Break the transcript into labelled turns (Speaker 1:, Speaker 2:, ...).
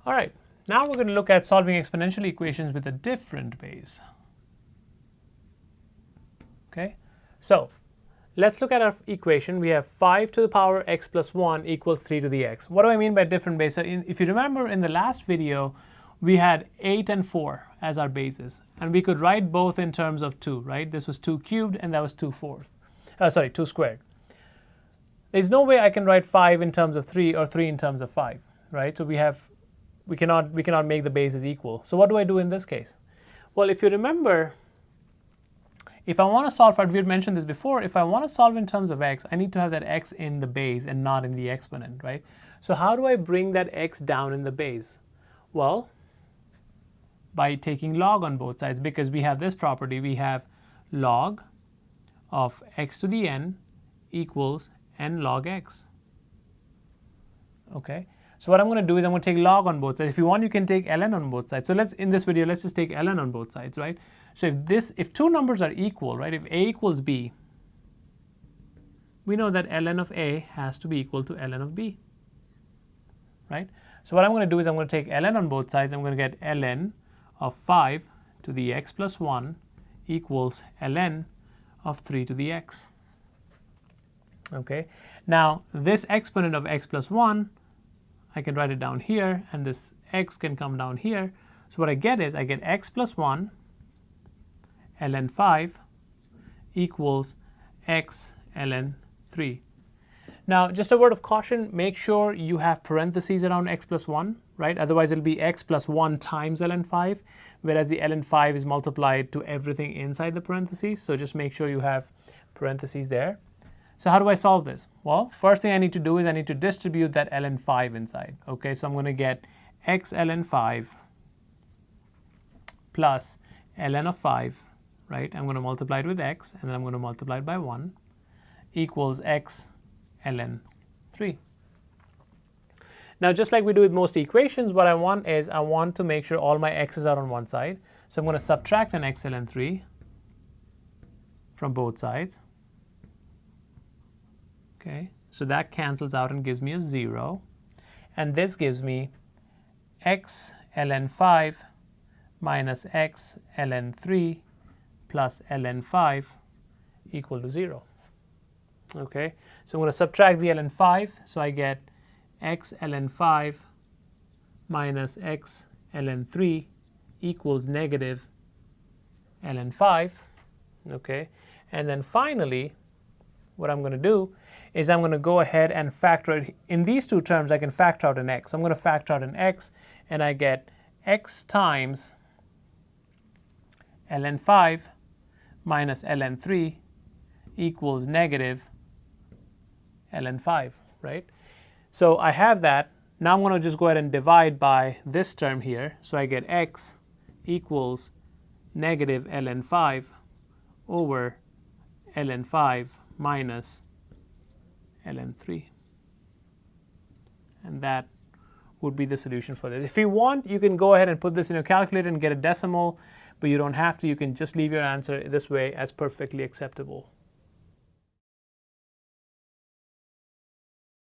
Speaker 1: All right, now we're going to look at solving exponential equations with a different base. Okay, so let's look at our equation. We have 5 to the power x plus 1 equals 3 to the x. What do I mean by different base? So if you remember in the last video, we had 8 and 4 as our bases. And we could write both in terms of 2, right? This was 2 cubed and that was 2 squared. There's no way I can write 5 in terms of 3 or 3 in terms of 5, right? So we cannot make the bases equal. So what do I do in this case? Well, if you remember, if I want to solve, we had mentioned this before, if I want to solve in terms of x, I need to have that x in the base and not in the exponent, right? So how do I bring that x down in the base? Well, by taking log on both sides, because we have this property, we have log of x to the n equals n log x. Okay, so what I'm going to do is I'm going to take log on both sides. If you want, you can take ln on both sides. So in this video, let's just take ln on both sides, right? So if two numbers are equal, right, if a equals b, we know that ln of a has to be equal to ln of b, right? So what I'm going to do is I'm going to take ln on both sides. I'm going to get ln of 5 to the x plus 1 equals ln of 3 to the x. Okay, now this exponent of x plus 1, I can write it down here, and this x can come down here. So what I get is I get x plus 1 ln 5 equals x ln 3. Now, just a word of caution, make sure you have parentheses around x plus 1, right? Otherwise, it'll be x plus 1 times ln 5, whereas the ln 5 is multiplied to everything inside the parentheses. So just make sure you have parentheses there. So how do I solve this? Well, first thing I need to do is I need to distribute that ln 5 inside. Okay, so I'm going to get x ln 5 plus ln of 5, right? I'm going to multiply it with x, and then I'm going to multiply it by 1, equals x ln 3. Now, just like we do with most equations, what I want is I want to make sure all my x's are on one side. So I'm going to subtract an x ln 3 from both sides. Okay, so that cancels out and gives me a 0. And this gives me x ln 5 minus x ln 3 plus ln 5 equal to 0. Okay, so I'm going to subtract the ln 5. So I get x ln 5 minus x ln 3 equals negative ln 5. Okay, and then finally, what I'm going to do is I'm going to go ahead and factor it. In these two terms, I can factor out an x. I'm going to factor out an x, and I get x times ln 5 minus ln 3 equals negative ln 5, right? So I have that. Now I'm going to just go ahead and divide by this term here. So I get x equals negative ln 5 over ln 5 minus ln 3. And that would be the solution for this. If you want, you can go ahead and put this in your calculator and get a decimal, but you don't have to. You can just leave your answer this way as perfectly acceptable.